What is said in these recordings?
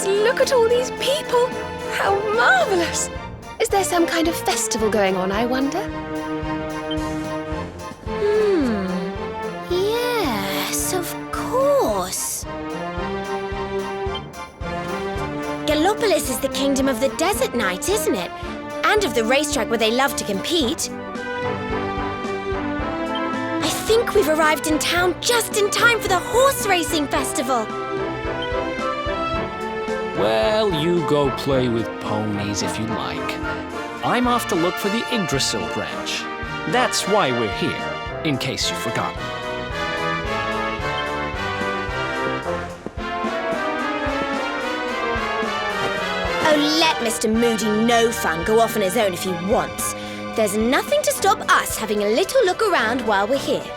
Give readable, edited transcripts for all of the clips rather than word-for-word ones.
Just look at all these people. How marvellous. Is there some kind of festival going on, I wonder? Yes, of course. Gallopolis is the kingdom of the desert knight, isn't it? And of the racetrack where they love to compete. I think we've arrived in town just in time for the horse racing festival. Well, you go play with ponies if you like. I'm off to look for the Yggdrasil branch. That's why we're here, in case you've forgotten. Oh, let Mr. Moody No Fun go off on his own if he wants. There's nothing to stop us having a little look around while we're here.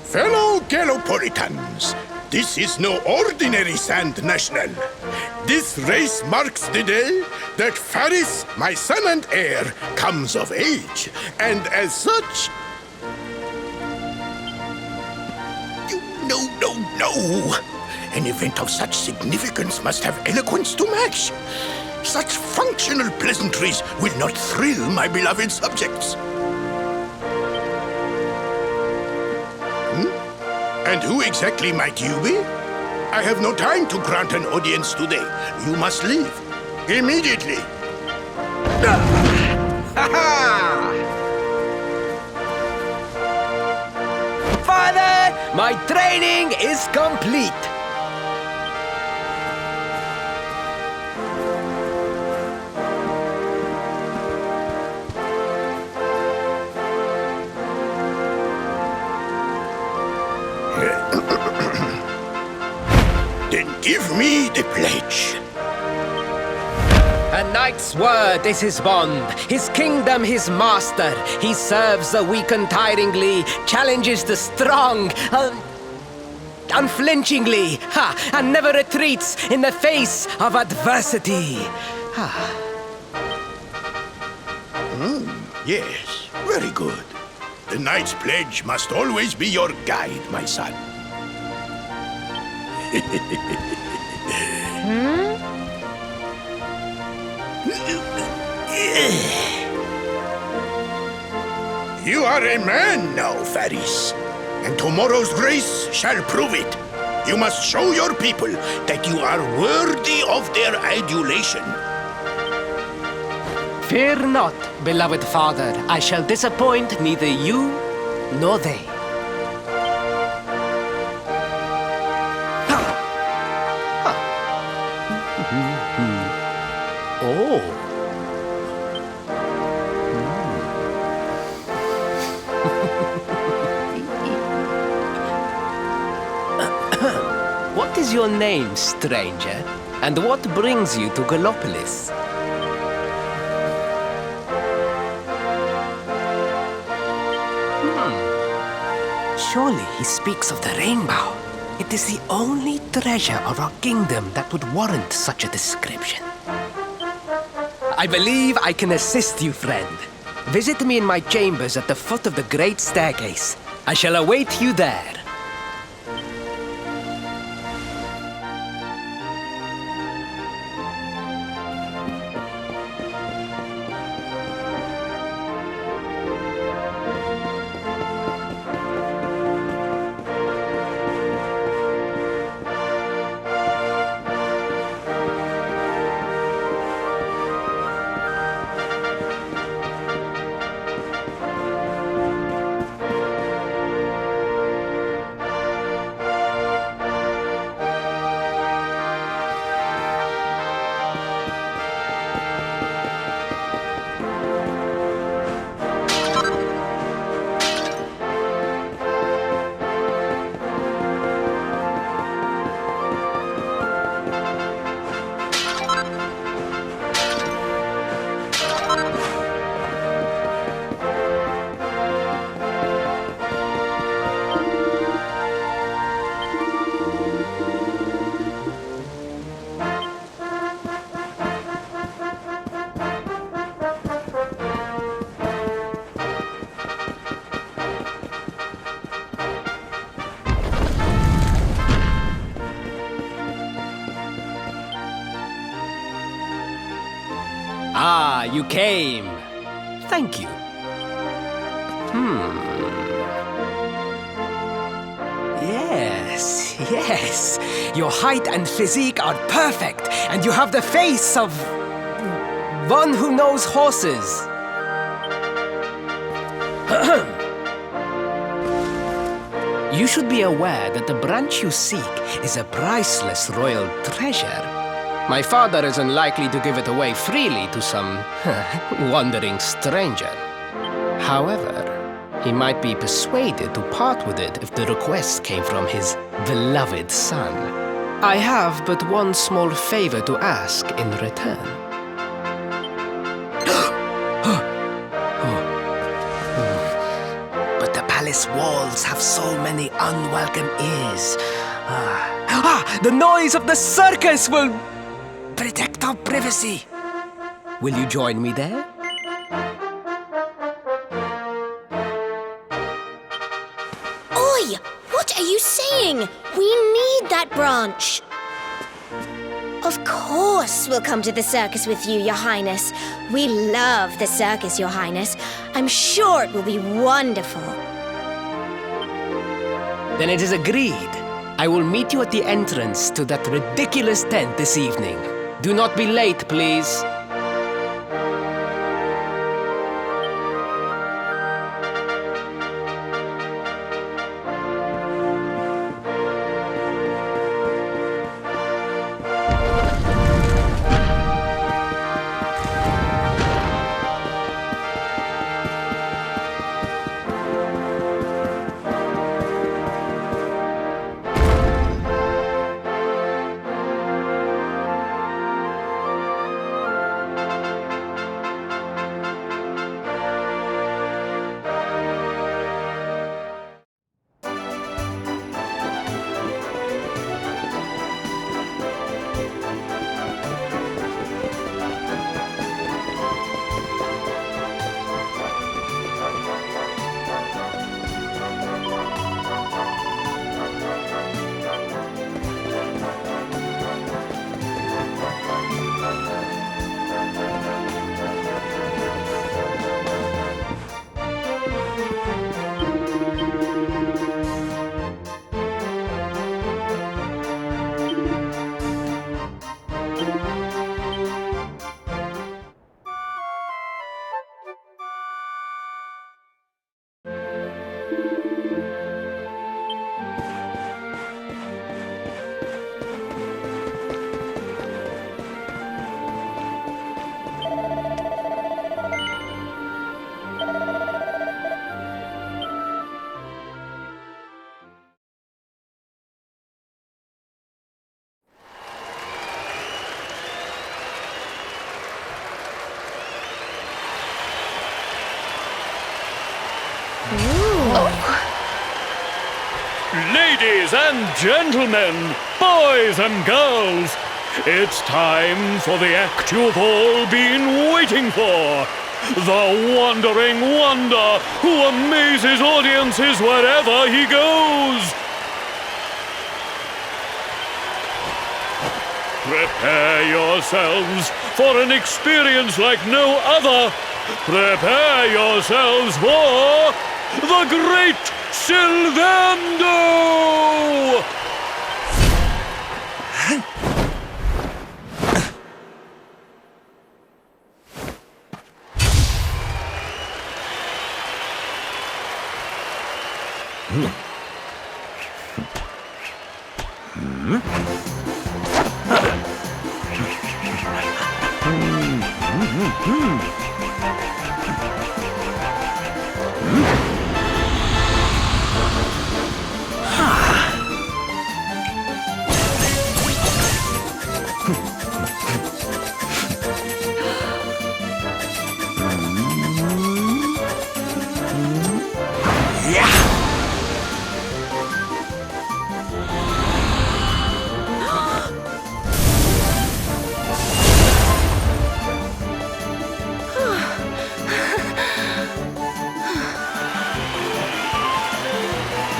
Fellow Gallopolitans, this is no ordinary Sand National. This race marks the day that Faris, my son and heir, comes of age. And as such... No. An event of such significance must have eloquence to match. Such functional pleasantries will not thrill my beloved subjects. And who exactly might you be? I have no time to grant an audience today. You must leave. Immediately. Father, my training is complete. Then give me the pledge. A knight's word is his bond, his kingdom his master. He serves the weak untiringly, challenges the strong unflinchingly, and never retreats in the face of adversity. Yes, very good. The knight's pledge must always be your guide, my son. You are a man now, Faris. And tomorrow's race shall prove it. You must show your people that you are worthy of their adulation. Fear not, beloved father. I shall disappoint neither you nor they. Oh. What is your name, stranger? And what brings you to Gallopolis? Surely he speaks of the rainbow. It is the only treasure of our kingdom that would warrant such a description. I believe I can assist you, friend. Visit me in my chambers at the foot of the great staircase. I shall await you there. Ah, you came. Thank you. Yes. Your height and physique are perfect, and you have the face of one who knows horses. You should be aware that the branch you seek is a priceless royal treasure. My father is unlikely to give it away freely to some wandering stranger. However, he might be persuaded to part with it if the request came from his beloved son. I have but one small favor to ask in return. But the palace walls have so many unwelcome ears. The noise of the circus will protect our privacy. Will you join me there? Oi! What are you saying? We need that branch. Of course we'll come to the circus with you, Your Highness. We love the circus, Your Highness. I'm sure it will be wonderful. Then it is agreed. I will meet you at the entrance to that ridiculous tent this evening. Do not be late, please. Ladies and gentlemen, boys and girls, it's time for the act you've all been waiting for. The wandering wonder who amazes audiences wherever he goes. Prepare yourselves for an experience like no other. Prepare yourselves for the Great Sylvando!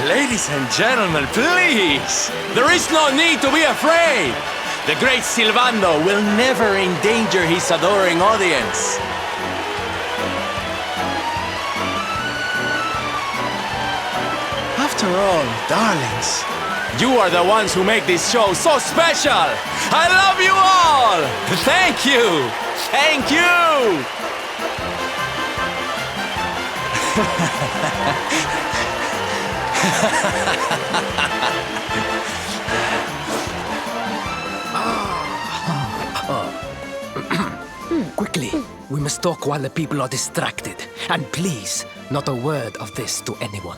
Ladies and gentlemen, please! There is no need to be afraid! The great Sylvando will never endanger his adoring audience. After all, darlings, you are the ones who make this show so special! I love you all! Thank you! Thank you! Quickly, we must talk while the people are distracted. And please, not a word of this to anyone.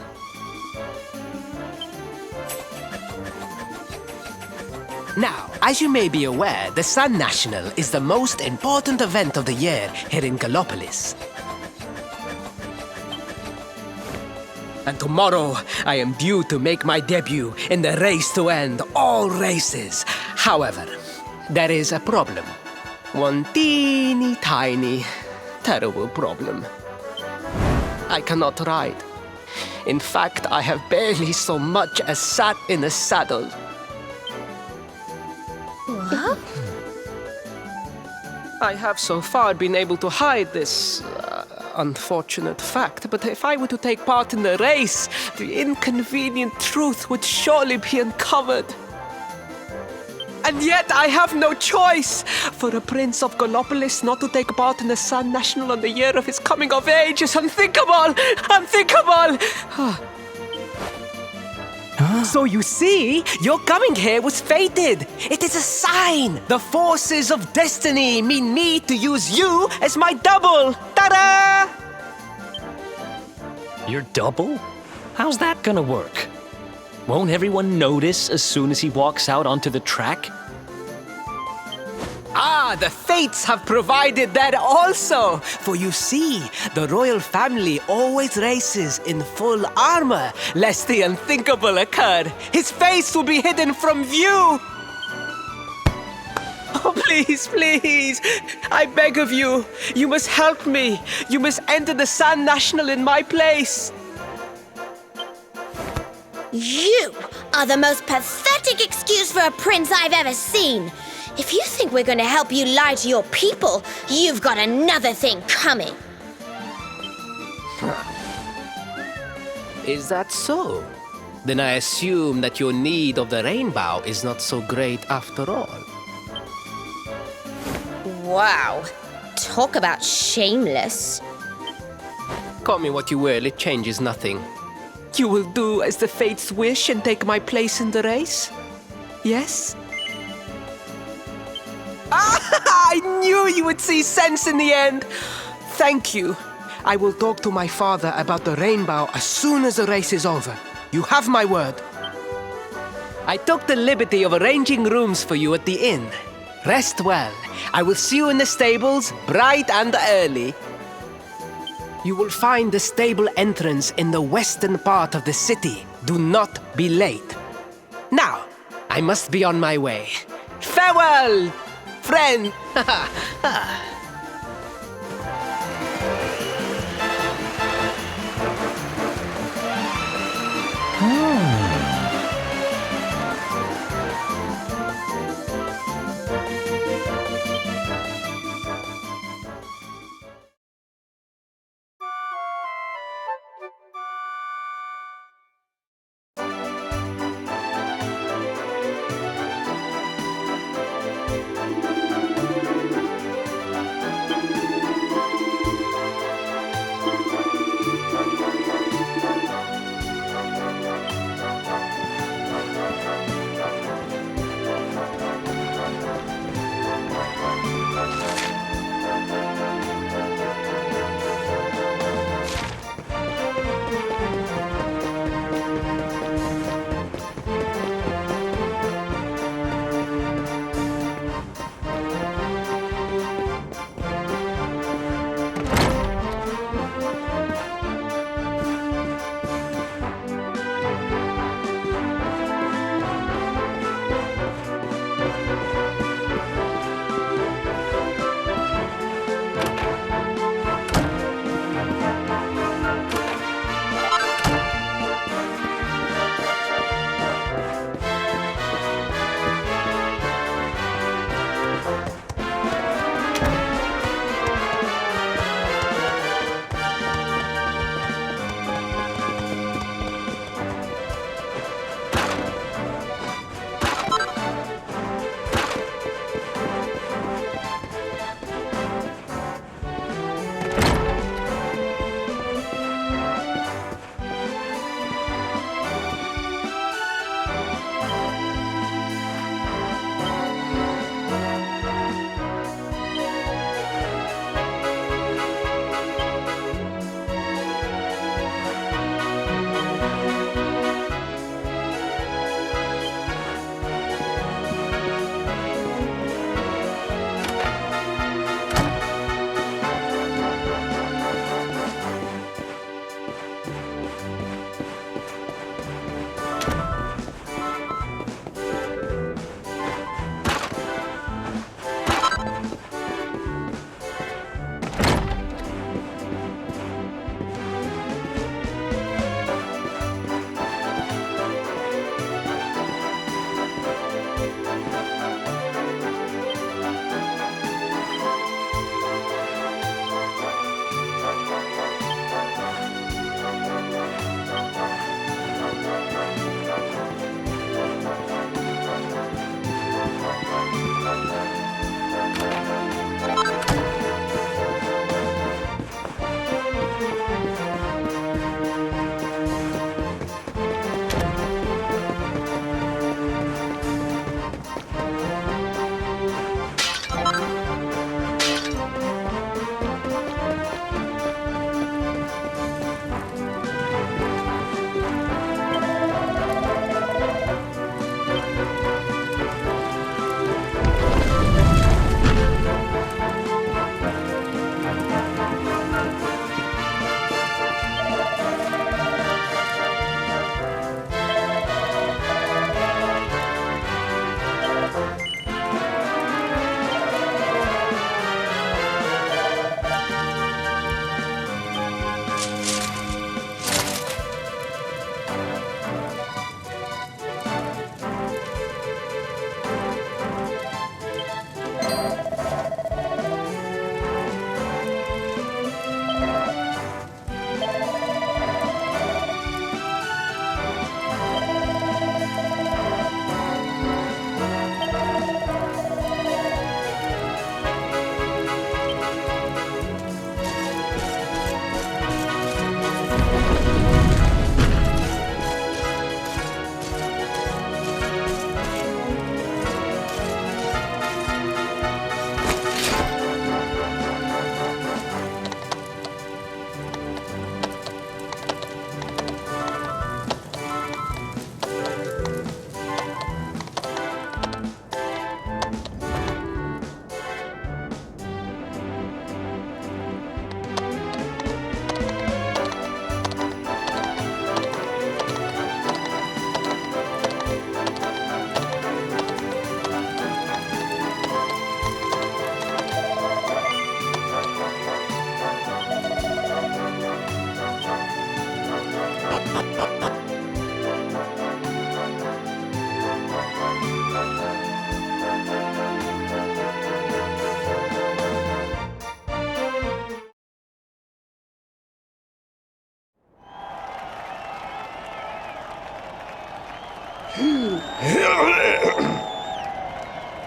Now, as you may be aware, the Sun National is the most important event of the year here in Gallopolis. and tomorrow I am due to make my debut in the race to end all races. However, there is a problem. One teeny tiny, terrible problem. I cannot ride. In fact, I have barely so much as sat in a saddle. What? I have so far been able to hide this unfortunate fact, but if I were to take part in the race, the inconvenient truth would surely be uncovered. And yet I have no choice. For a prince of Gallopolis not to take part in the Sun National on the year of his coming of age is unthinkable! Unthinkable! So you see, your coming here was fated. It is a sign. The forces of destiny mean me to use you as my double. Ta-da! Your double? How's that gonna work? Won't everyone notice as soon as he walks out onto the track? Ah, the fates have provided that also. For you see, the royal family always races in full armor, lest the unthinkable occur. His face will be hidden from view. Oh, please, please, I beg of you, you must help me. You must enter the Sun National in my place. You are the most pathetic excuse for a prince I've ever seen. If you think we're going to help you lie to your people, you've got another thing coming. Is that so? Then I assume that your need of the rainbow is not so great after all. Wow. Talk about shameless. Call me what you will, it changes nothing. You will do as the fates wish and take my place in the race? Yes? I knew you would see sense in the end! Thank you. I will talk to my father about the rainbow as soon as the race is over. You have my word. I took the liberty of arranging rooms for you at the inn. Rest well. I will see you in the stables, bright and early. You will find the stable entrance in the western part of the city. Do not be late. Now, I must be on my way. Farewell, friend!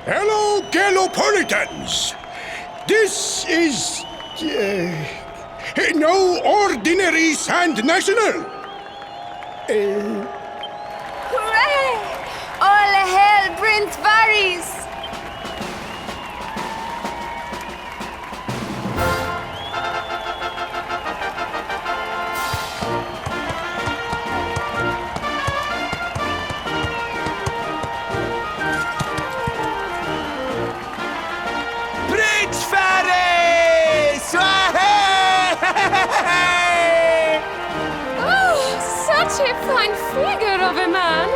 Hello, Gallopolitans! This is... no ordinary Sand National! Hooray! All hail Prince Faris! Prince Faris! Oh, such a fine figure of a man!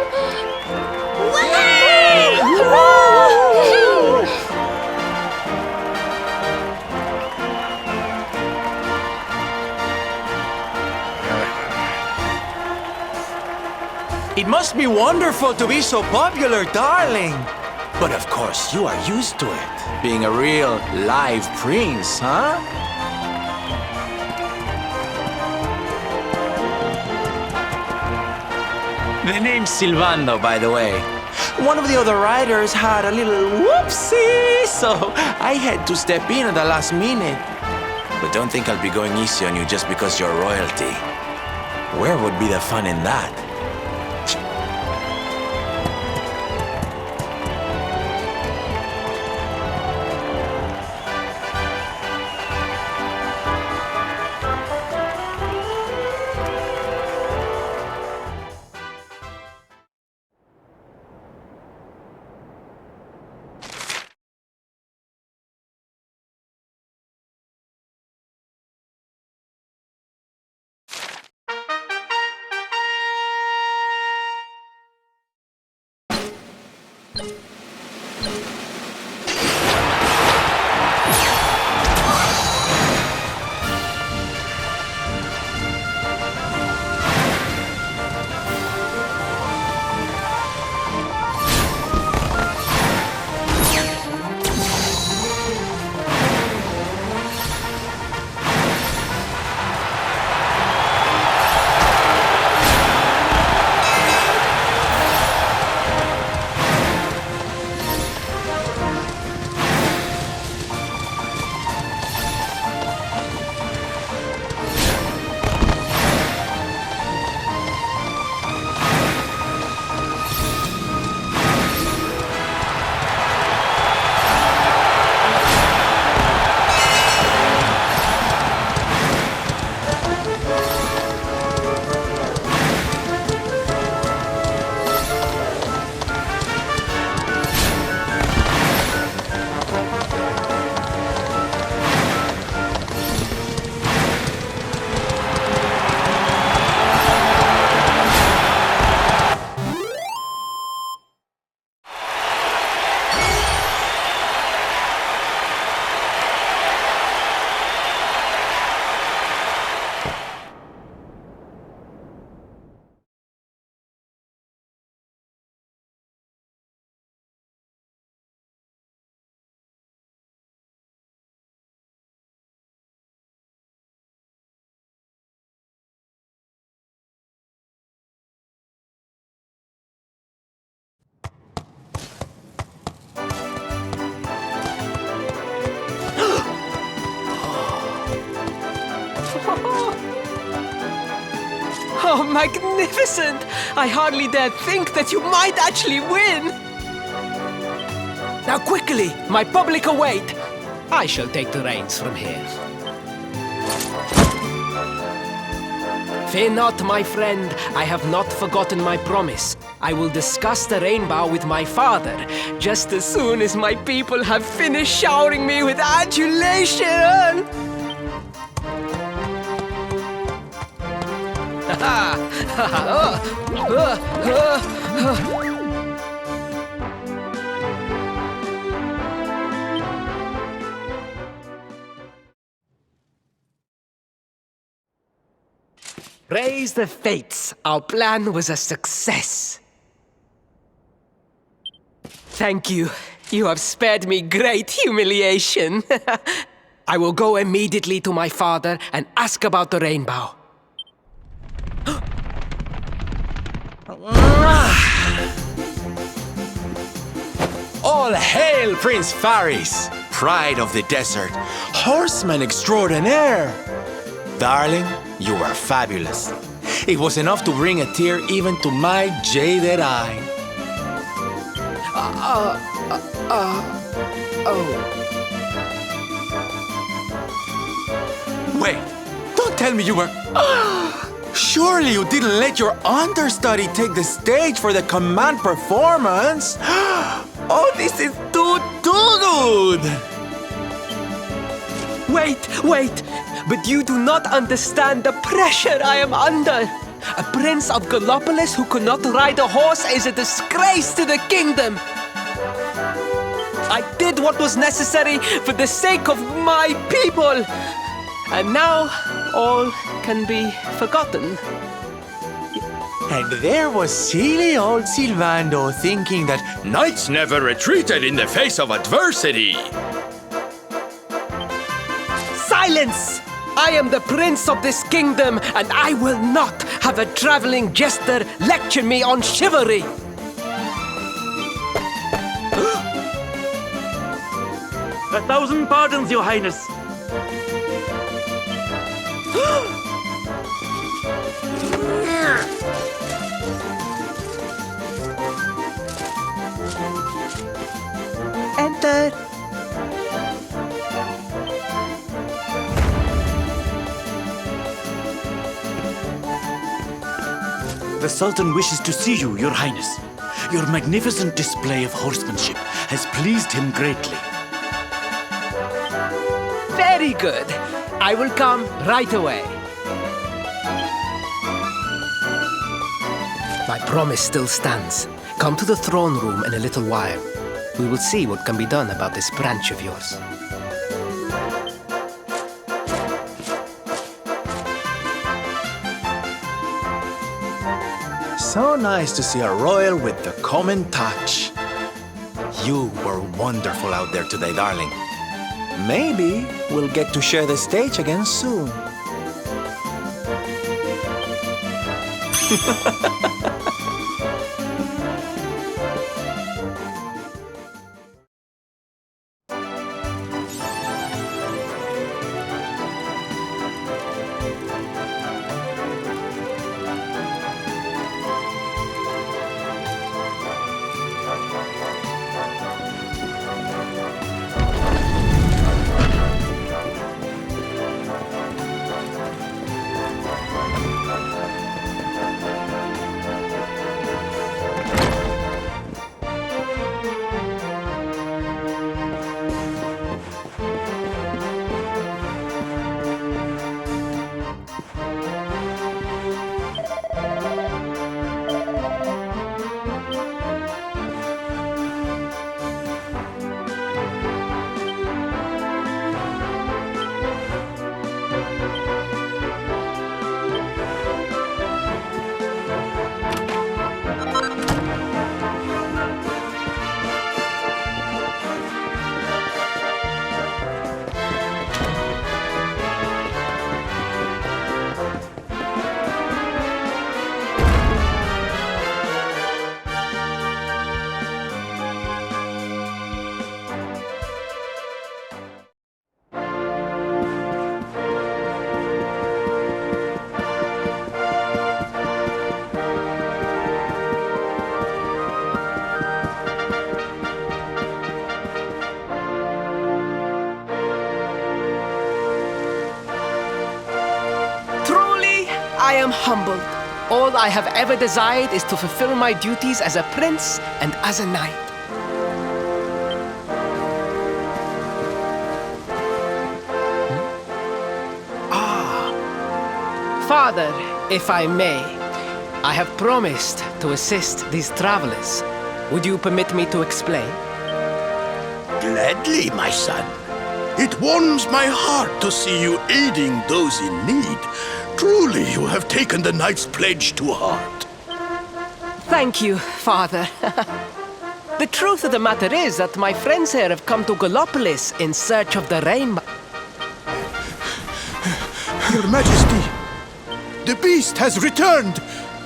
It must be wonderful to be so popular, darling. But of course, you are used to it. Being a real live prince, huh? The name's Silvando, by the way. One of the other riders had a little whoopsie, so I had to step in at the last minute. But don't think I'll be going easy on you just because you're royalty. Where would be the fun in that? Oh, magnificent! I hardly dare think that you might actually win! Now quickly, my public await! I shall take the reins from here. Fear not, my friend. I have not forgotten my promise. I will discuss the rainbow with my father, just as soon as my people have finished showering me with adulation! Praise the fates, our plan was a success. Thank you. You have spared me great humiliation. I will go immediately to my father and ask about the rainbow. All hail Prince Faris, pride of the desert, horseman extraordinaire. Darling, you are fabulous. It was enough to bring a tear even to my jaded eye. Wait, don't tell me you were... Surely you didn't let your understudy take the stage for the command performance? Oh, this is too good! Wait! But you do not understand the pressure I am under. A prince of Gallopolis who could not ride a horse is a disgrace to the kingdom. I did what was necessary for the sake of my people. And now, all can be forgotten. And there was silly old Silvando thinking that knights never retreated in the face of adversity. Silence! I am the prince of this kingdom, and I will not have a traveling jester lecture me on chivalry. A thousand pardons, Your Highness. Enter. The Sultan wishes to see you, Your Highness. Your magnificent display of horsemanship has pleased him greatly. Very good. I will come right away. My promise still stands. Come to the throne room in a little while. We will see what can be done about this branch of yours. So nice to see a royal with the common touch. You were wonderful out there today, darling. Maybe we'll get to share the stage again soon. I am humbled. All I have ever desired is to fulfill my duties as a prince and as a knight. Father, if I may, I have promised to assist these travelers. Would you permit me to explain? Gladly, my son. It warms my heart to see you aiding those in need. Truly, you have taken the knight's pledge to heart. Thank you, Father. The truth of the matter is that my friends here have come to Gallopolis in search of the rainbow. Your Majesty, the beast has returned.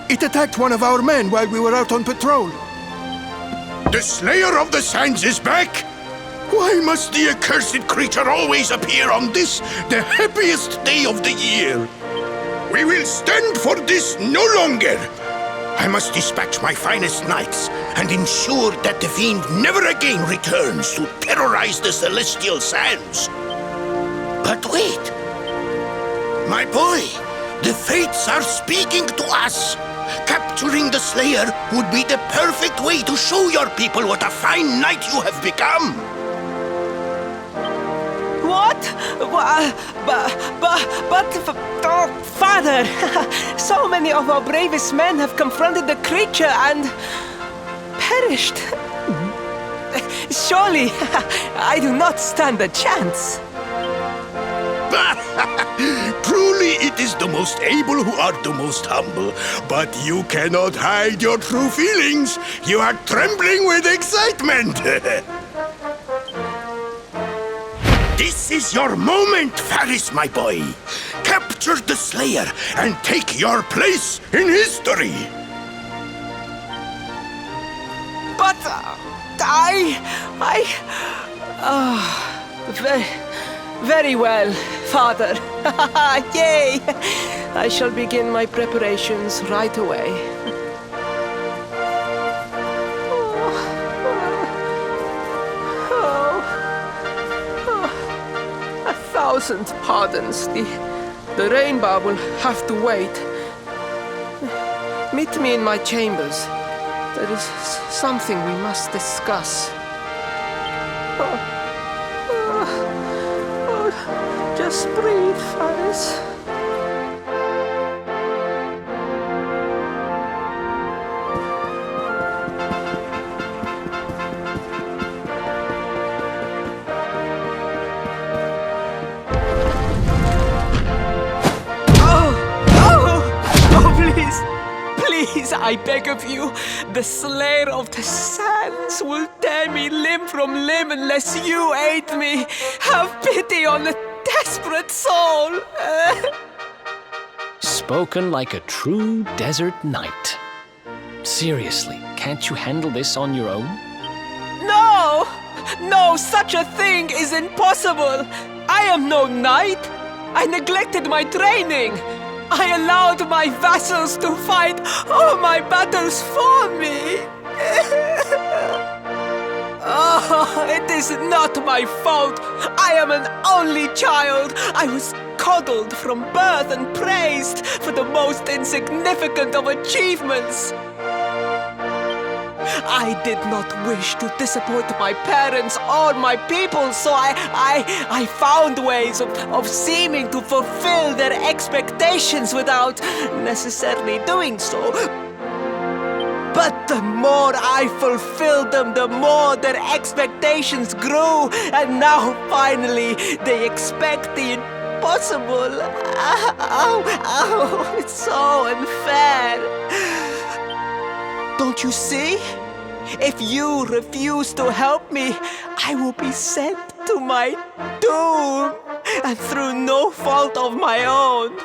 It attacked one of our men while we were out on patrol. The Slayer of the Sands is back! Why must the accursed creature always appear on this, the happiest day of the year? We will stand for this no longer! I must dispatch my finest knights and ensure that the fiend never again returns to terrorize the celestial sands. But wait! My boy, the fates are speaking to us! Capturing the Slayer would be the perfect way to show your people what a fine knight you have become! What? Oh, Father! So many of our bravest men have confronted the creature and perished. Surely, I do not stand a chance. Truly, it is the most able who are the most humble. But you cannot hide your true feelings. You are trembling with excitement. This is your moment, Faris, my boy. Capture the Slayer and take your place in history. But very well, Father. Yay! I shall begin my preparations right away. A thousand pardons. The rainbow will have to wait. Meet me in my chambers. There is something we must discuss. Just breathe, Faris. Please, I beg of you, the Slayer of the Sands will tear me limb from limb unless you aid me. Have pity on a desperate soul. Spoken like a true desert knight. Seriously, can't you handle this on your own? No, such a thing is impossible. I am no knight. I neglected my training. I allowed my vassals to fight all my battles for me. Oh, it is not my fault. I am an only child. I was coddled from birth and praised for the most insignificant of achievements. I did not wish to disappoint my parents or my people, so I found ways of seeming to fulfill their expectations without necessarily doing so. But the more I fulfilled them, the more their expectations grew, and now finally they expect the impossible. Oh, it's so unfair. Don't you see? If you refuse to help me, I will be sent to my doom, and through no fault of my own.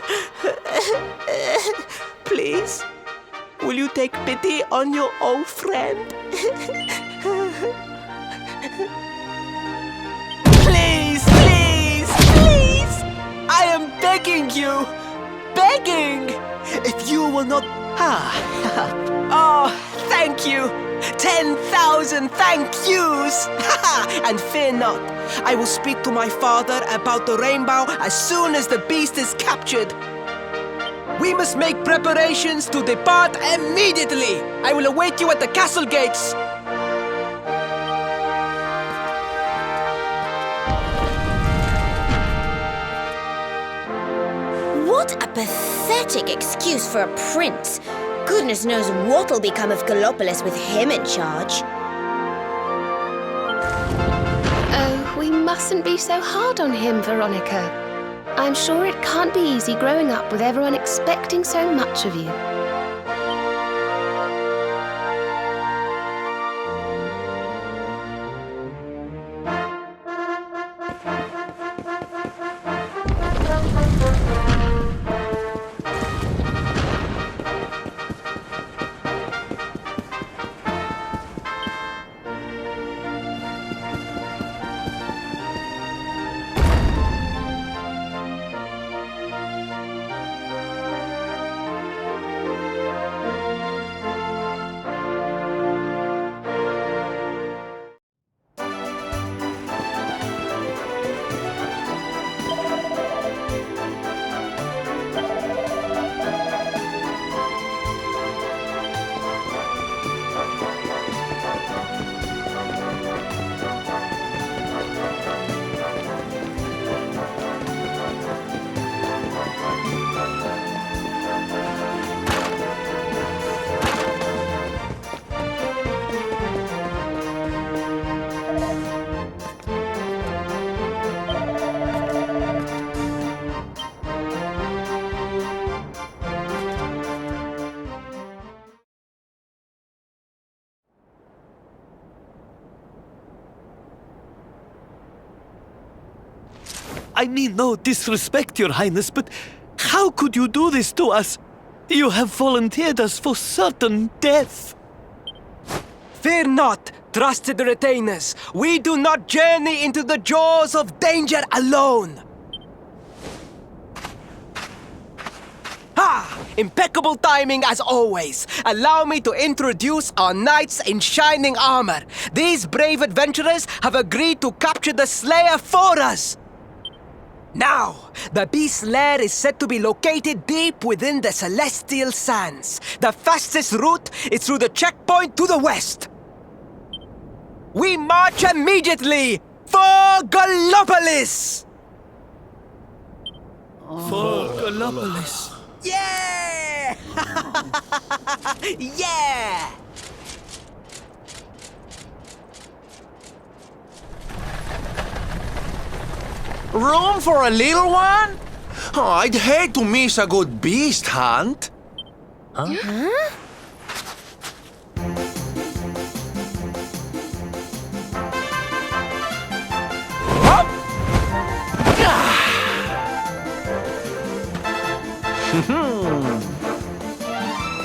Please, will you take pity on your old friend? Please! I am begging you! Begging! If you will not... Oh, thank you! 10,000 thank yous! And fear not, I will speak to my father about the rainbow as soon as the beast is captured. We must make preparations to depart immediately. I will await you at the castle gates. What a pathetic excuse for a prince. Goodness knows what'll become of Gallopolis with him in charge. Oh, we mustn't be so hard on him, Veronica. I'm sure it can't be easy growing up with everyone expecting so much of you. I mean no disrespect, Your Highness, but how could you do this to us? You have volunteered us for certain death. Fear not, trusted retainers. We do not journey into the jaws of danger alone. Ha! Impeccable timing as always. Allow me to introduce our knights in shining armor. These brave adventurers have agreed to capture the Slayer for us. Now, the beast's lair is said to be located deep within the Celestial Sands. The fastest route is through the checkpoint to the west. We march immediately for Gallopolis! For Gallopolis. Yeah! Yeah! Room for a little one? Oh, I'd hate to miss a good beast hunt.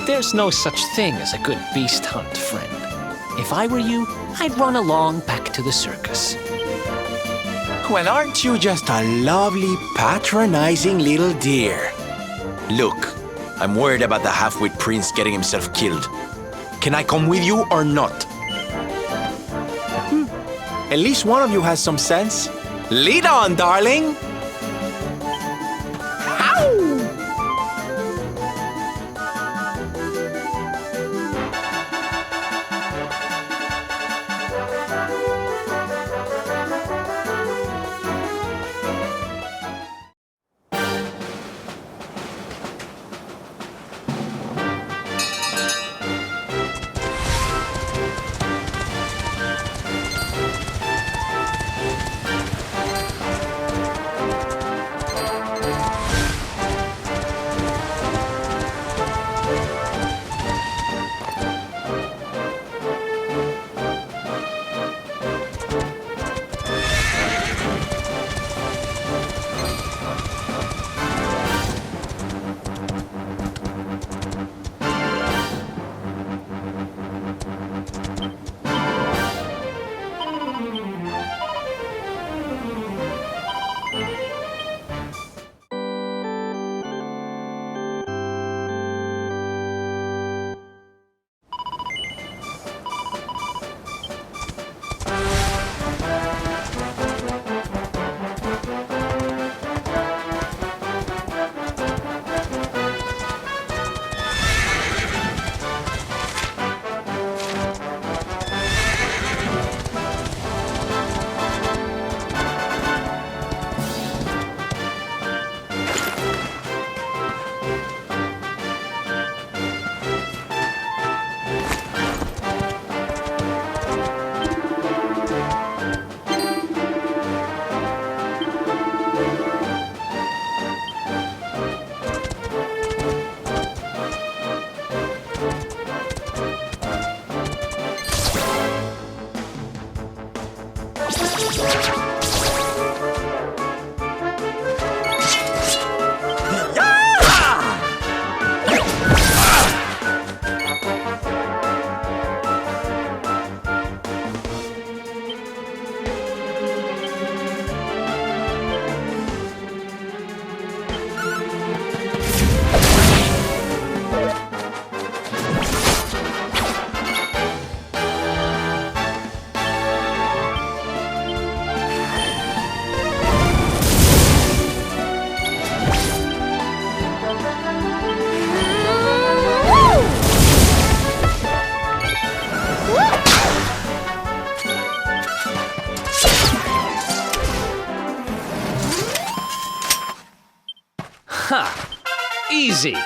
There's no such thing as a good beast hunt, friend. If I were you, I'd run along back to the circus. Well, aren't you just a lovely, patronizing little dear? Look, I'm worried about the half-wit prince getting himself killed. Can I come with you or not? At least one of you has some sense. Lead on, darling! Easy.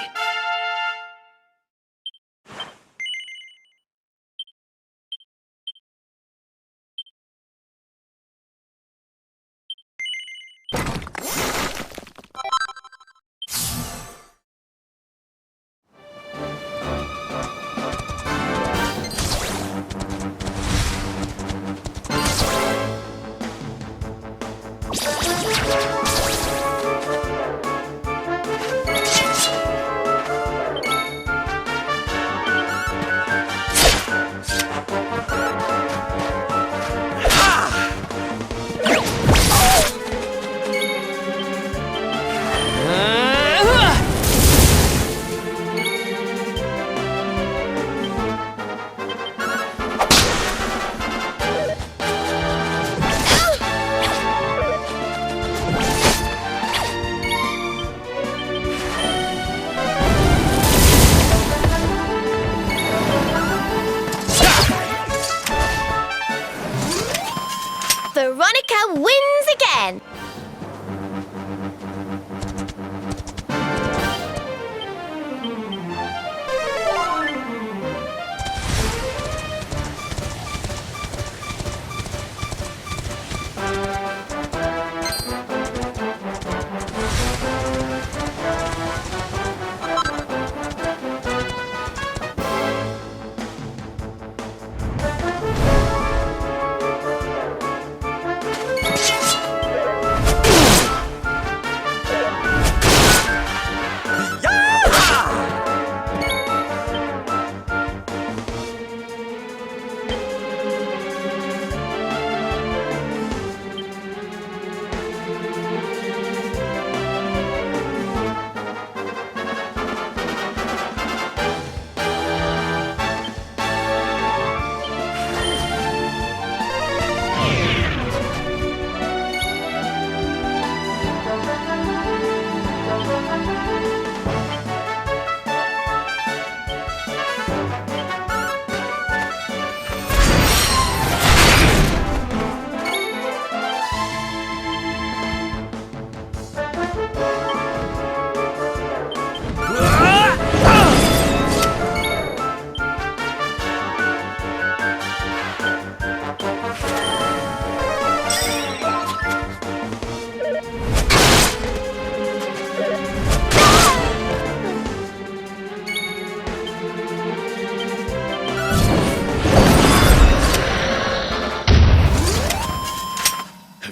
Veronica wins again!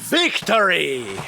Victory!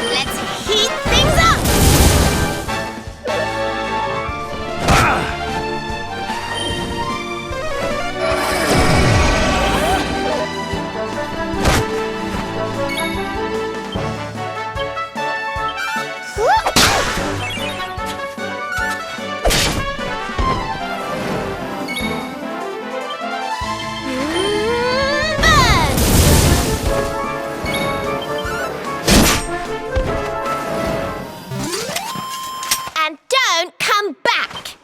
Let's heat things up! And don't come back!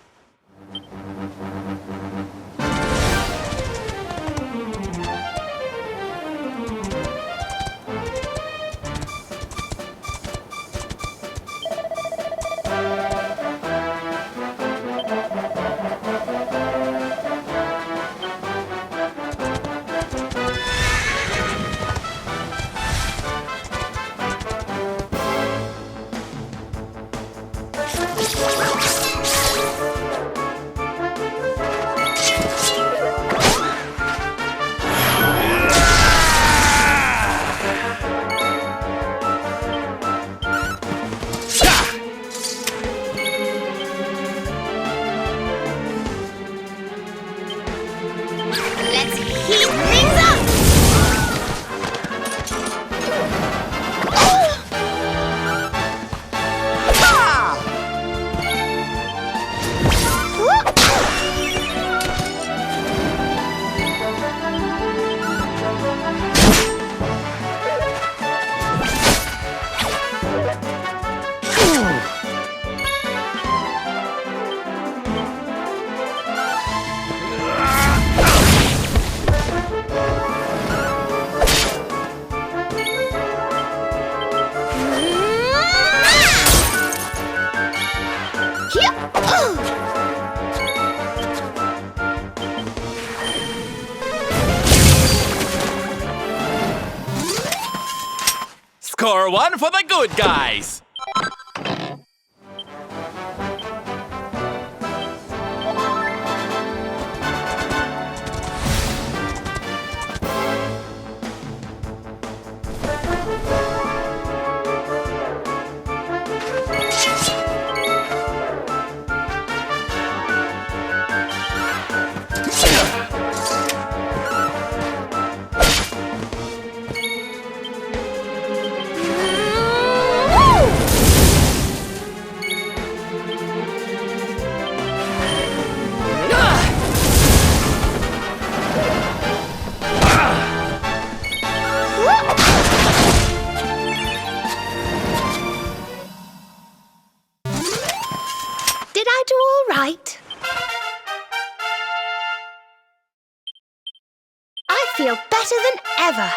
Let's heat things up! Score one for the good guys! Did I do all right? I feel better than ever.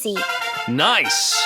easy. Nice!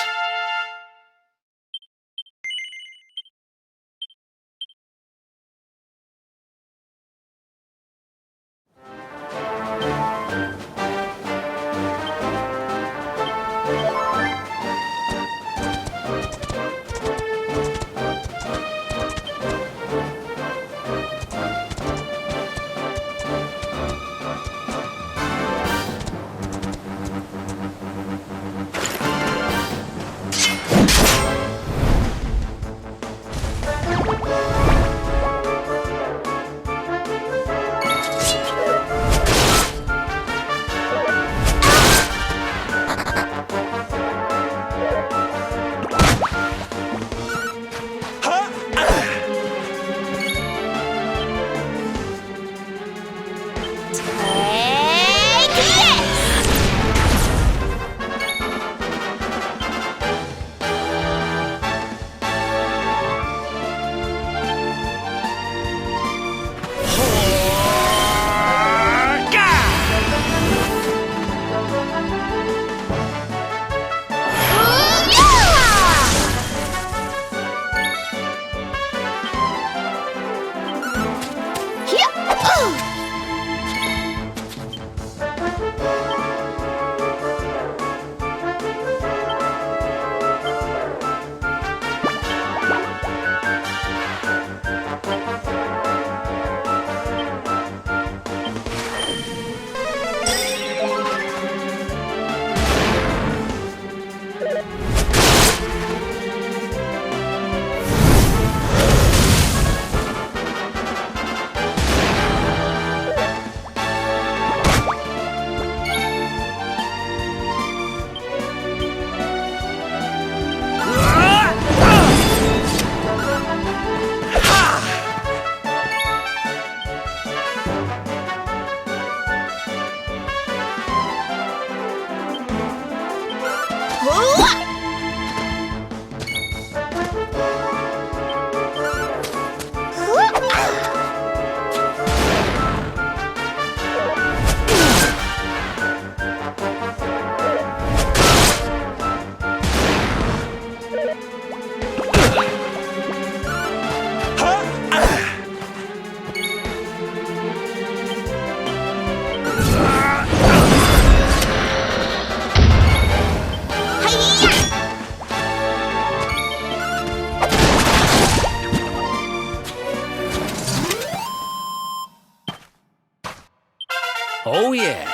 Oh, yeah.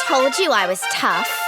Told you I was tough.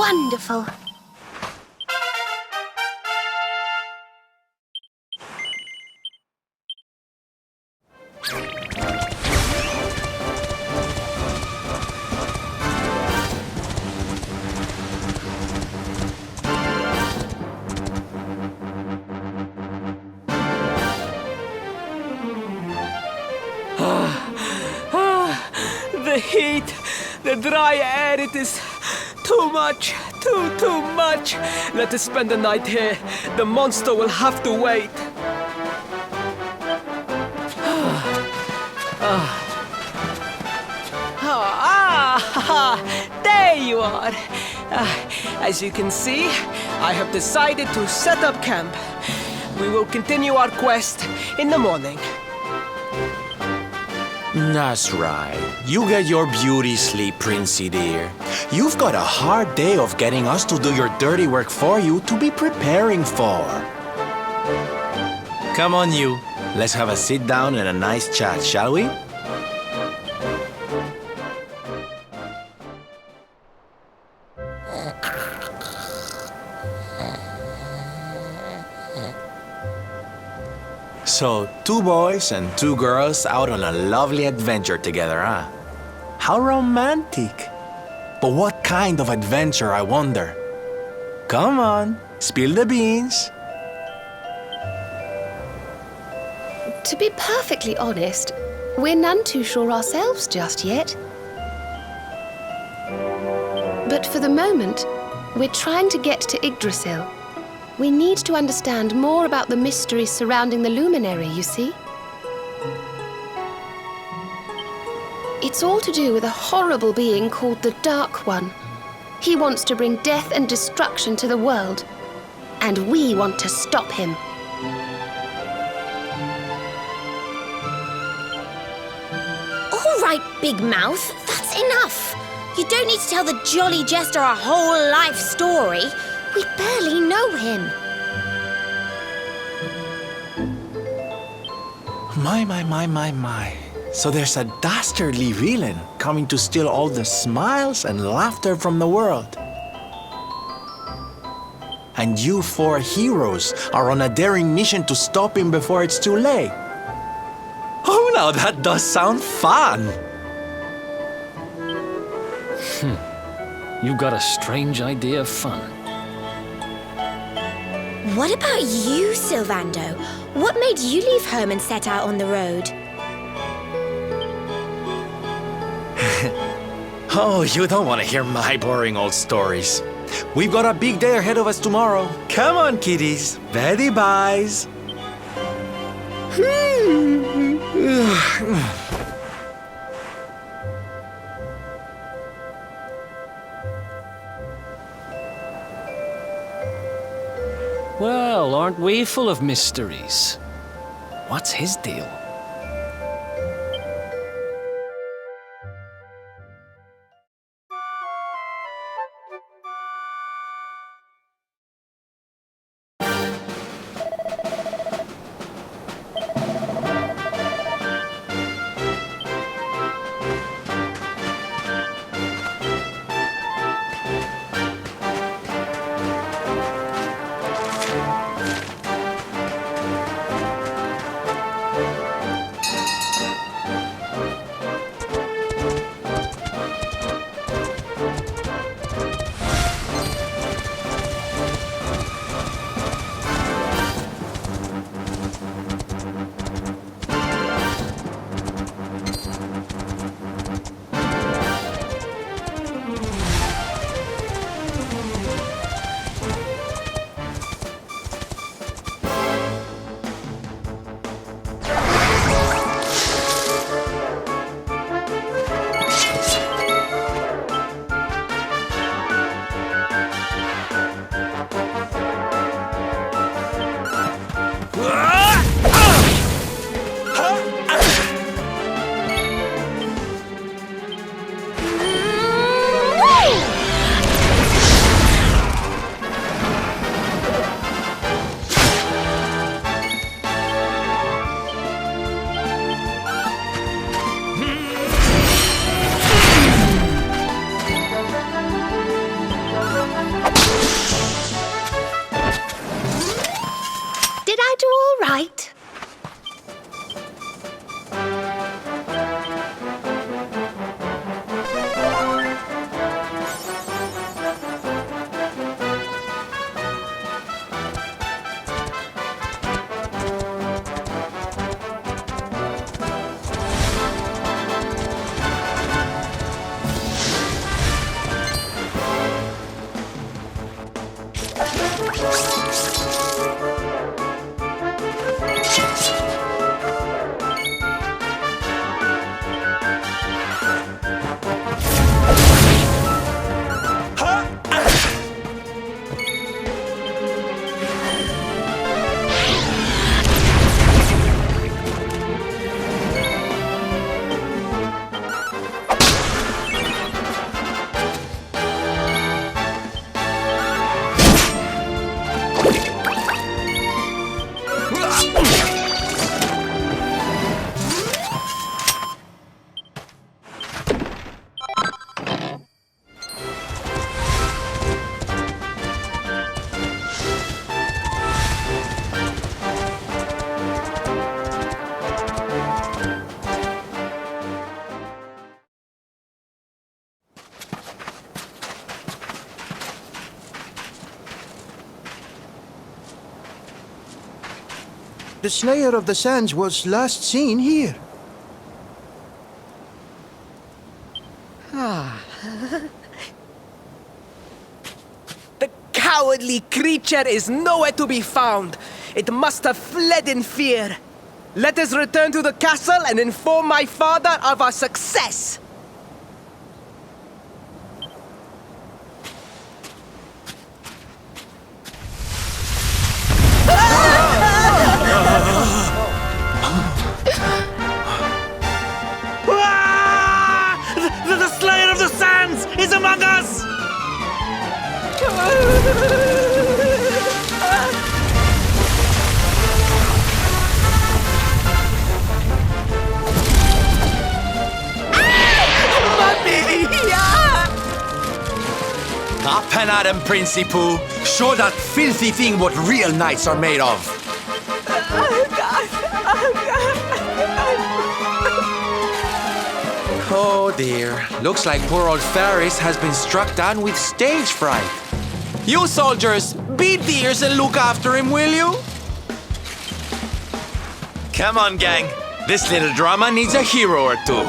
Wonderful. The heat, the dry air, it is too much, too much. Let us spend the night here. The monster will have to wait. There you are. As you can see, I have decided to set up camp. We will continue our quest in the morning. That's right. You get your beauty sleep, Princey dear. You've got a hard day of getting us to do your dirty work for you to be preparing for. Come on, you. Let's have a sit down and a nice chat, shall we? So, 2 boys and 2 girls out on a lovely adventure together, huh? How romantic. But what kind of adventure, I wonder? Come on, spill the beans. To be perfectly honest, we're none too sure ourselves just yet. But for the moment, we're trying to get to Yggdrasil. We need to understand more about the mysteries surrounding the luminary, you see? It's all to do with a horrible being called the Dark One. He wants to bring death and destruction to the world, and we want to stop him. All right, Big Mouth, that's enough. You don't need to tell the Jolly Jester a whole life story. We barely know him. My. So there's a dastardly villain coming to steal all the smiles and laughter from the world. And you 4 heroes are on a daring mission to stop him before it's too late. Oh, now that does sound fun. You've got a strange idea of fun. What about you, Sylvando? What made you leave home and set out on the road? Oh, you don't want to hear my boring old stories. We've got a big day ahead of us tomorrow. Come on, kiddies. Betty buys. Well, aren't we full of mysteries? What's his deal? The Slayer of the Sands was last seen here. The cowardly creature is nowhere to be found. It must have fled in fear. Let us return to the castle and inform my father of our success. The Slayer of the Sands is among us! Up and at him, Principal. Show that filthy thing what real knights are made of. Oh dear. Looks like poor old Faris has been struck down with stage fright. You soldiers, beat the ears and look after him, will you? Come on, gang. This little drama needs a hero or two.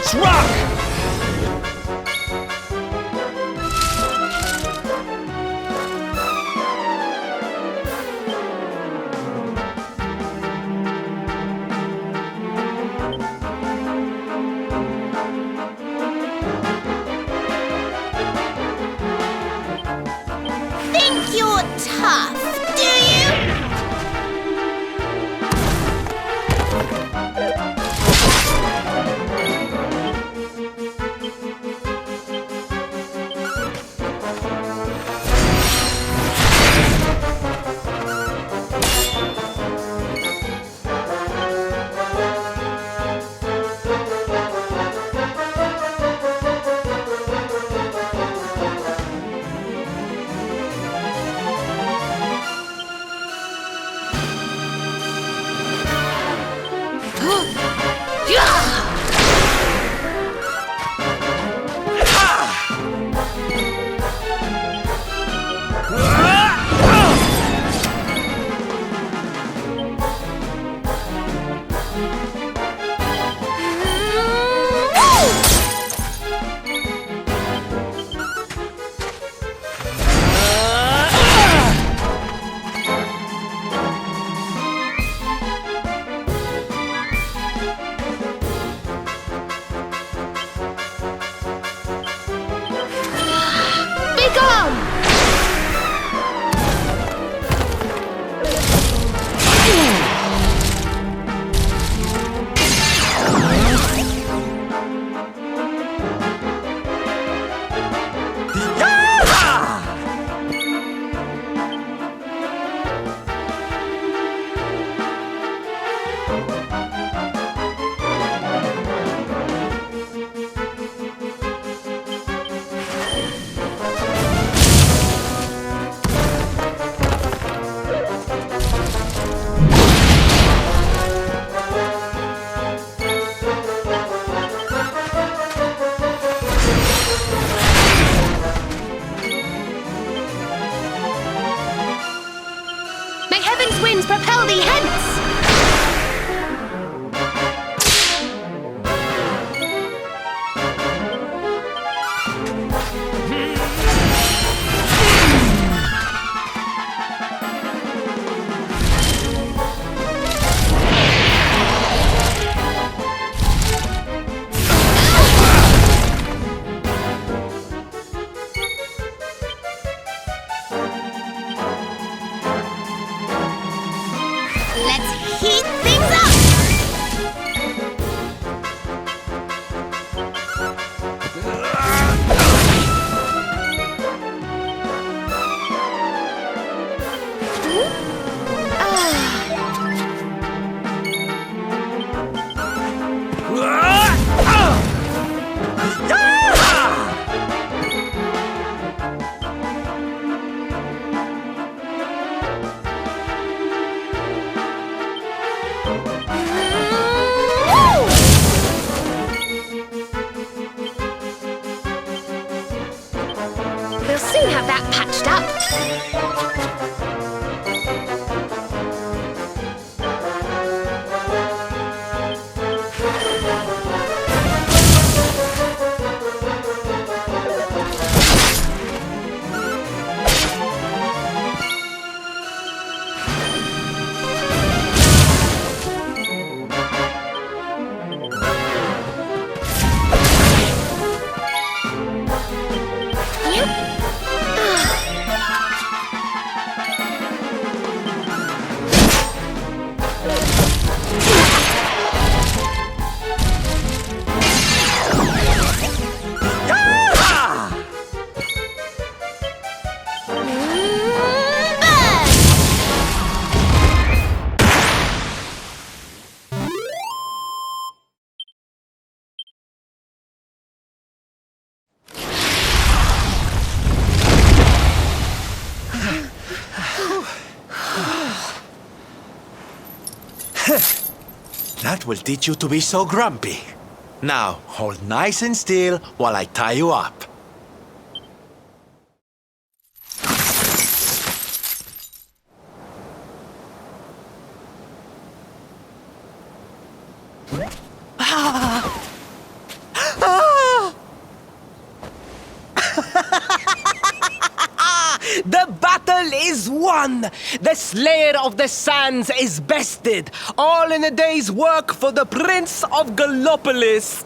Let's rock! Think you're tough, do you? winds propel thee hence! Let's charged up. That will teach you to be so grumpy. Now, hold nice and still while I tie you up. The battle is won! The Slayer of the Sands is bested! All in a day's work for the Prince of Gallopolis!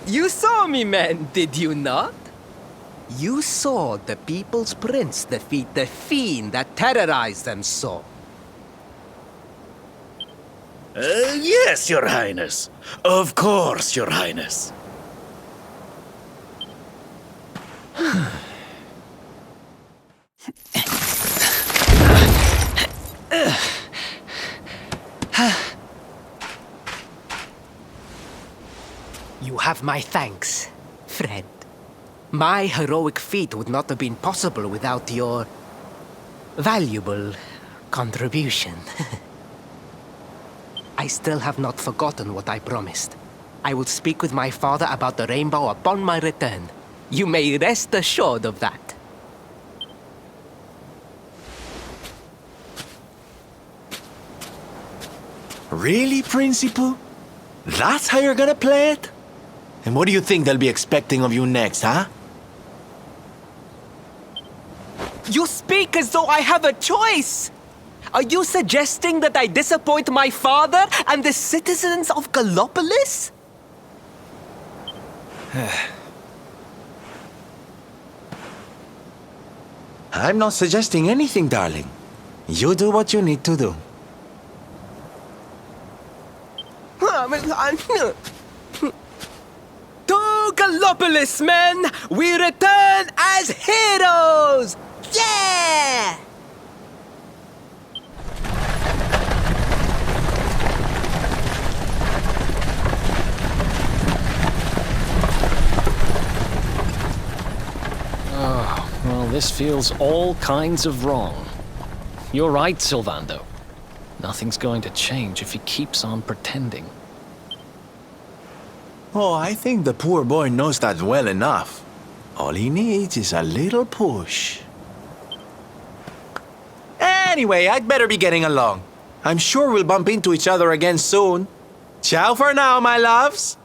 You saw me, men, did you not? You saw the People's Prince defeat the fiend that terrorized them so. Yes, Your Highness. Of course, Your Highness. You have my thanks, friend. My heroic feat would not have been possible without your valuable contribution. I still have not forgotten what I promised. I will speak with my father about the rainbow upon my return. You may rest assured of that. Really, Principal? That's how you're gonna play it? And what do you think they'll be expecting of you next, huh? You speak as though I have a choice! Are you suggesting that I disappoint my father and the citizens of Gallopolis? I'm not suggesting anything, darling. You do what you need to do. To Gallopolis, men! We return as heroes! Yeah! Oh, well, this feels all kinds of wrong. You're right, Sylvando. Nothing's going to change if he keeps on pretending. Oh, I think the poor boy knows that well enough. All he needs is a little push. Anyway, I'd better be getting along. I'm sure we'll bump into each other again soon. Ciao for now, my loves.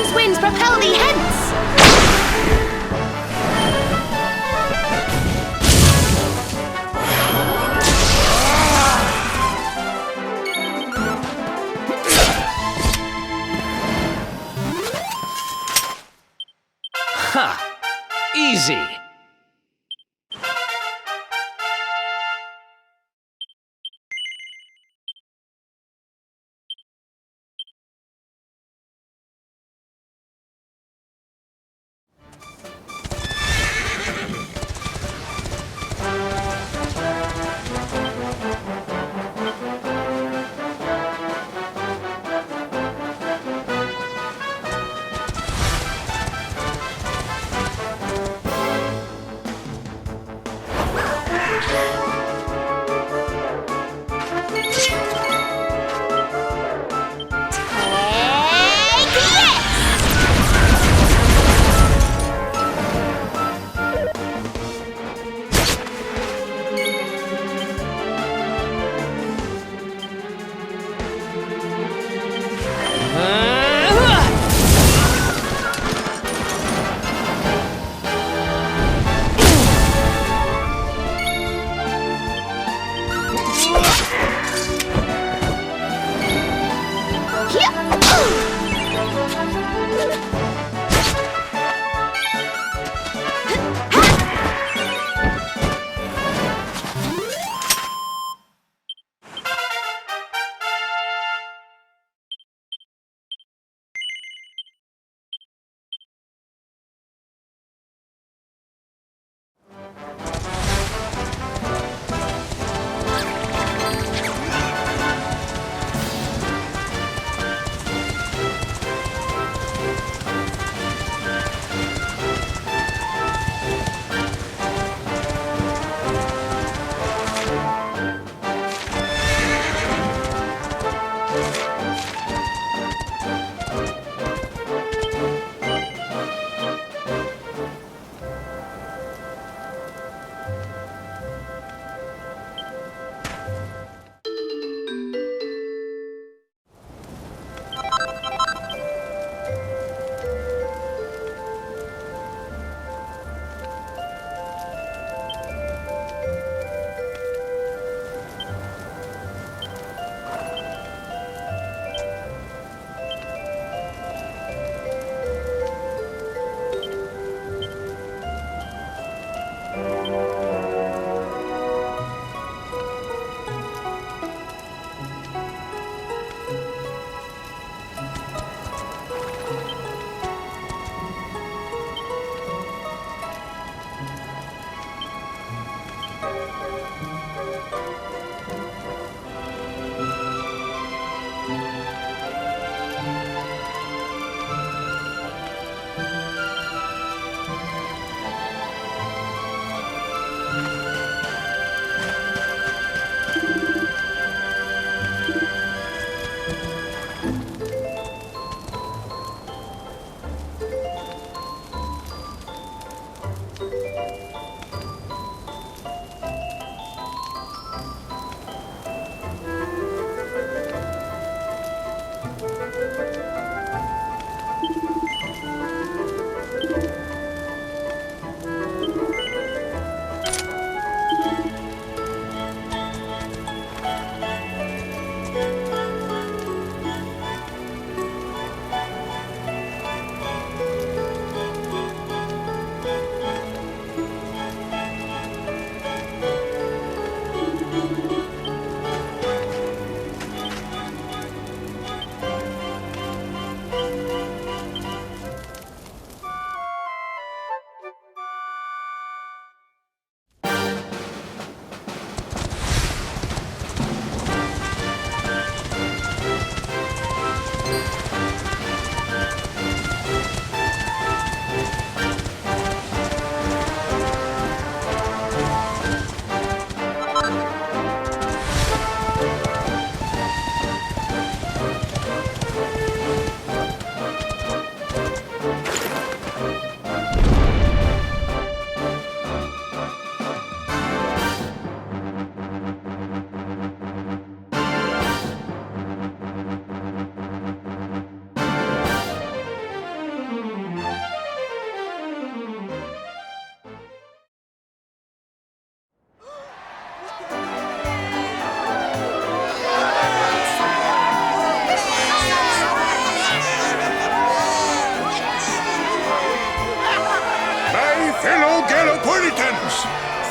Against winds, propel thee hence! Ha! Easy!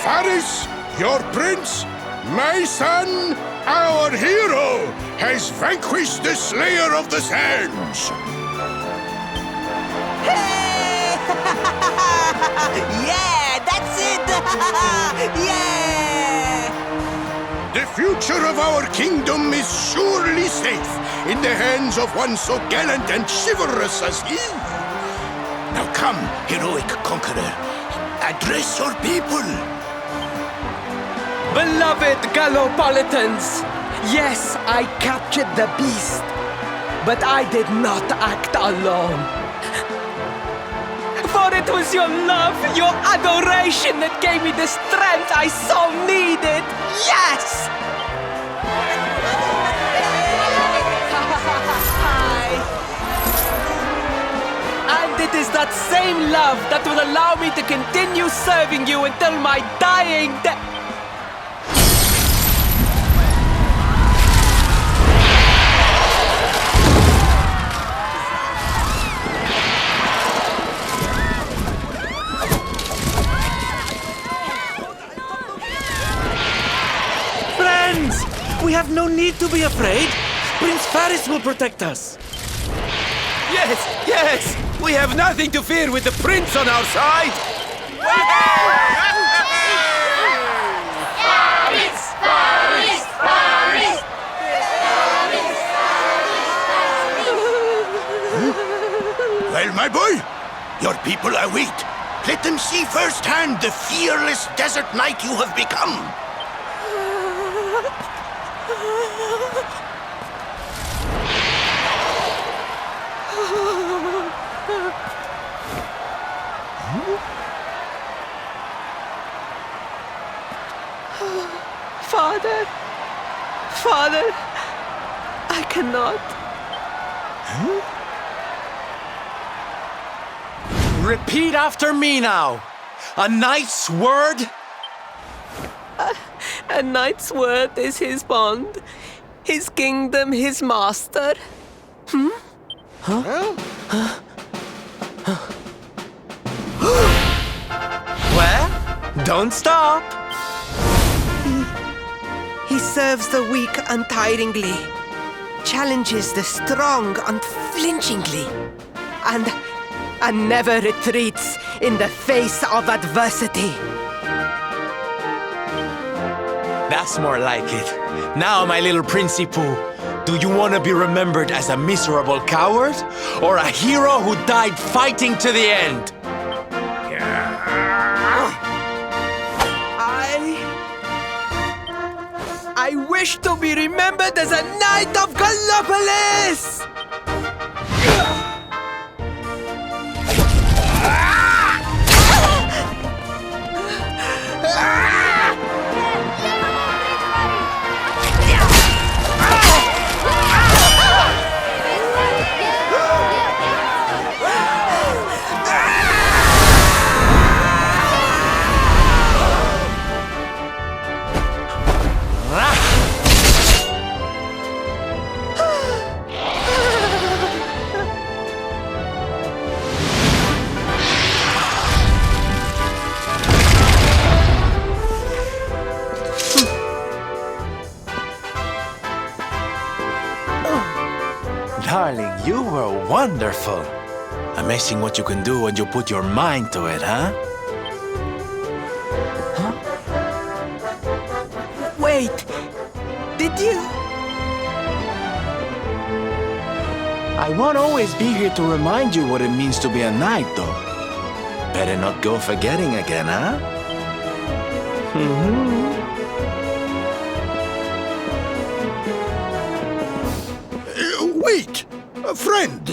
Faris, your prince, my son, our hero, has vanquished the Slayer of the Sands. Hey! Yeah, that's it! Yeah! The future of our kingdom is surely safe in the hands of one so gallant and chivalrous as he. Now come, heroic conqueror, address your people. Beloved Gallopolitans, yes, I captured the beast, but I did not act alone. For it was your love, your adoration that gave me the strength I so needed. Yes! And it is that same love that will allow me to continue serving you until my dying day. We have no need to be afraid. Prince Faris will protect us. Yes, yes! We have nothing to fear with the prince on our side! Faris! Faris! Faris! Well, my boy, your people await. Let them see firsthand the fearless desert knight you have become. Father, Father, I cannot. Repeat after me now. A knight's word? A knight's word is his bond, his kingdom, his master. Well, don't stop. He serves the weak untiringly, challenges the strong unflinchingly, and never retreats in the face of adversity. That's more like it. Now, my little Princey Pooh, do you want to be remembered as a miserable coward or a hero who died fighting to the end? I wish to be remembered as a knight of Gallopolis! Darling, you were wonderful. Amazing what you can do when you put your mind to it, huh? Wait, did you? I won't always be here to remind you what it means to be a knight, though. Better not go forgetting again, huh? Wait! Friend,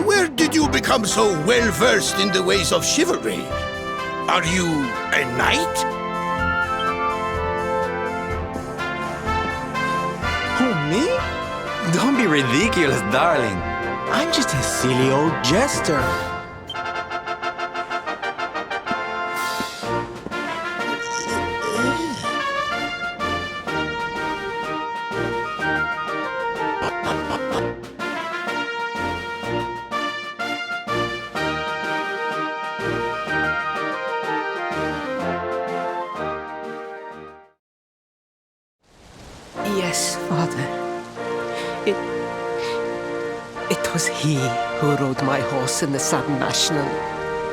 where did you become so well-versed in the ways of chivalry? Are you a knight? Who, me? Don't be ridiculous, darling. I'm just a silly old jester. It was he who rode my horse in the Sand National,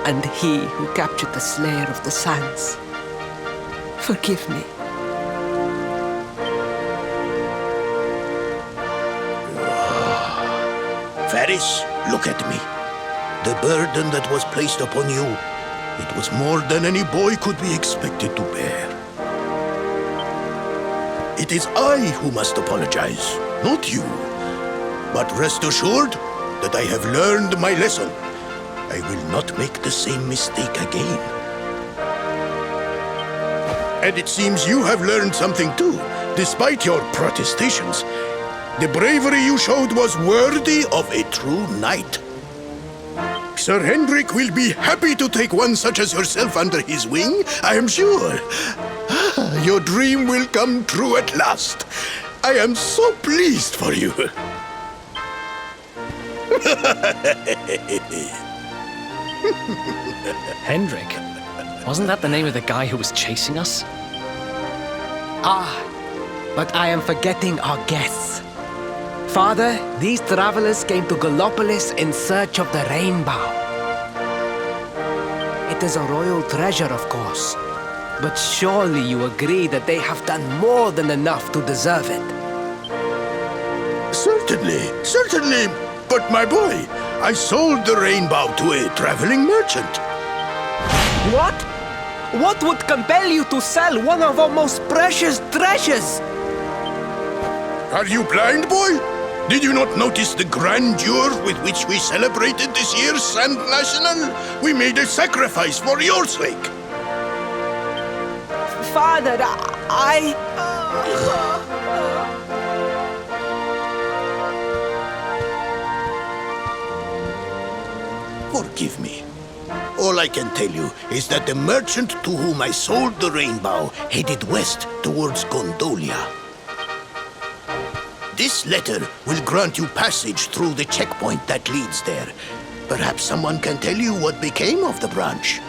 and he who captured the Slayer of the Sands. Forgive me. Faris, look at me. The burden that was placed upon you, it was more than any boy could be expected to bear. It is I who must apologize, not you. But rest assured that I have learned my lesson. I will not make the same mistake again. And it seems you have learned something too, despite your protestations. The bravery you showed was worthy of a true knight. Sir Hendrik will be happy to take one such as yourself under his wing, I am sure. Your dream will come true at last. I am so pleased for you. Hendrik? Wasn't that the name of the guy who was chasing us? Ah, but I am forgetting our guests. Father, these travelers came to Gallopolis in search of the rainbow. It is a royal treasure, of course. But surely you agree that they have done more than enough to deserve it. Certainly. But my boy, I sold the rainbow to a traveling merchant. What? What would compel you to sell one of our most precious treasures? Are you blind, boy? Did you not notice the grandeur with which we celebrated this year's Sand National? We made a sacrifice for your sake. Father, Forgive me. All I can tell you is that the merchant to whom I sold the rainbow headed west towards Gondolia. This letter will grant you passage through the checkpoint that leads there. Perhaps someone can tell you what became of the branch.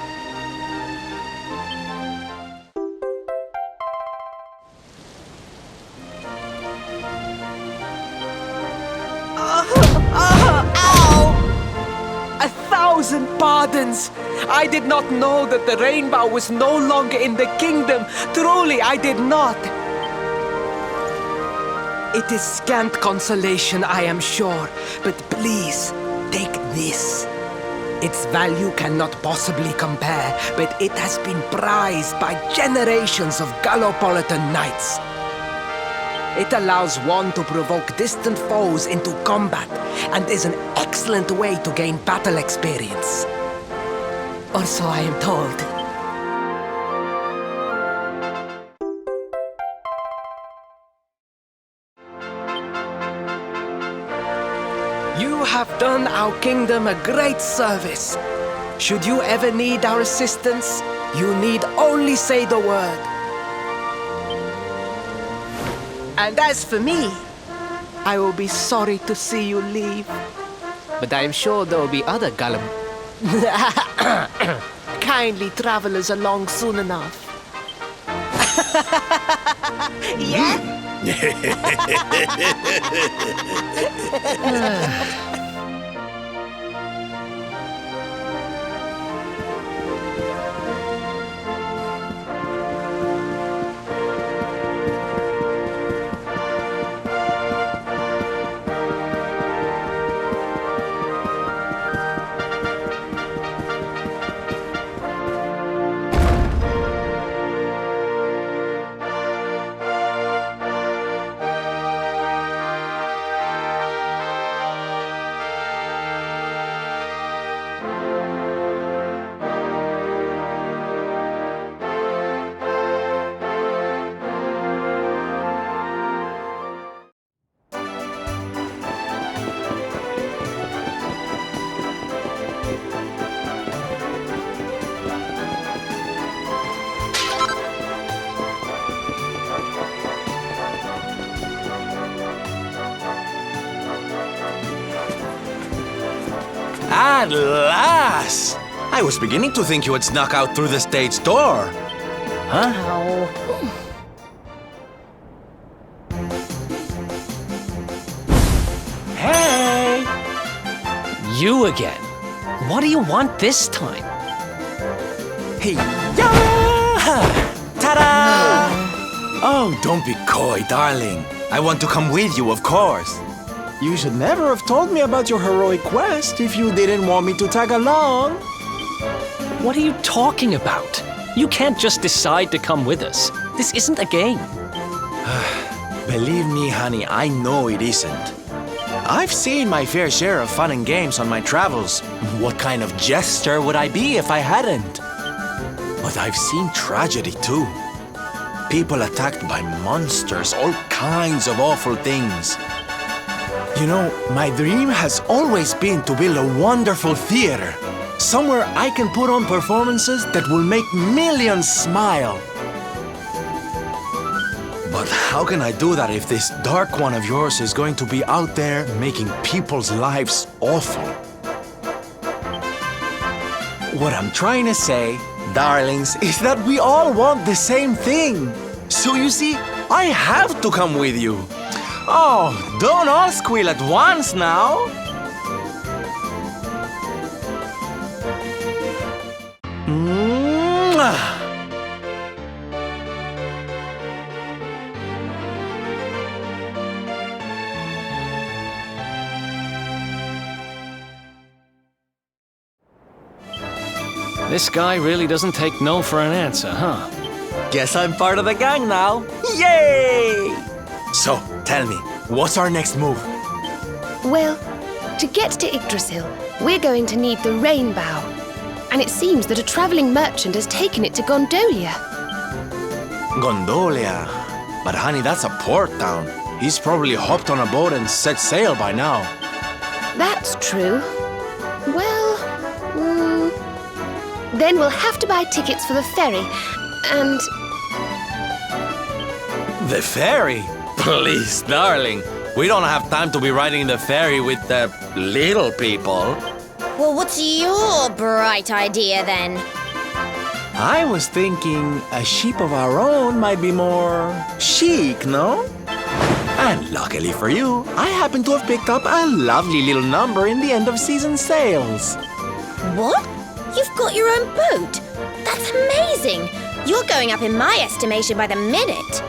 Ow! 1,000 pardons! I did not know that the rainbow was no longer in the kingdom. Truly, I did not. It is scant consolation, I am sure, but please, take this. Its value cannot possibly compare, but it has been prized by generations of Gallopolitan knights. It allows one to provoke distant foes into combat, and is an excellent way to gain battle experience. Or so I am told. You have done our kingdom a great service. Should you ever need our assistance, you need only say the word. And as for me, I will be sorry to see you leave. But I am sure there will be other kindly travelers along soon enough. Yeah? At last! I was beginning to think you had snuck out through the stage door. Huh? Hey! You again? What do you want this time? Hey, yeah! Ta-da! Oh, don't be coy, darling. I want to come with you, of course. You should never have told me about your heroic quest if you didn't want me to tag along. What are you talking about? You can't just decide to come with us. This isn't a game. Believe me, honey, I know it isn't. I've seen my fair share of fun and games on my travels. What kind of jester would I be if I hadn't? But I've seen tragedy too. People attacked by monsters, all kinds of awful things. You know, my dream has always been to build a wonderful theater. Somewhere I can put on performances that will make millions smile. But how can I do that if this dark one of yours is going to be out there making people's lives awful? What I'm trying to say, darlings, is that we all want the same thing. So you see, I have to come with you. Oh, don't all squeal at once now. Mwah. This guy really doesn't take no for an answer, huh? Guess I'm part of the gang now. Yay! So, tell me, what's our next move? Well, to get to Yggdrasil, we're going to need the rainbow. And it seems that a traveling merchant has taken it to Gondolia. Gondolia. But honey, that's a port town. He's probably hopped on a boat and set sail by now. That's true. Well, then we'll have to buy tickets for the ferry, and... The ferry? Please, darling. We don't have time to be riding the ferry with the little people. Well, what's your bright idea then? I was thinking a ship of our own might be more chic, no? And luckily for you, I happen to have picked up a lovely little number in the end of season sales. What? You've got your own boat? That's amazing! You're going up in my estimation by the minute.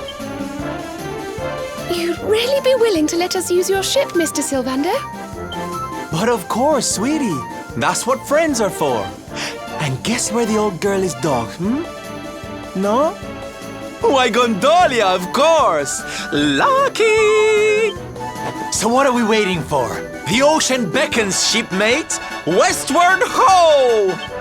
You'd really be willing to let us use your ship, Mr. Sylvander? But of course, sweetie. That's what friends are for. And guess where the old girl is docked, No? Why, Gondolia, of course! Lucky! So what are we waiting for? The ocean beckons, shipmates! Westward ho!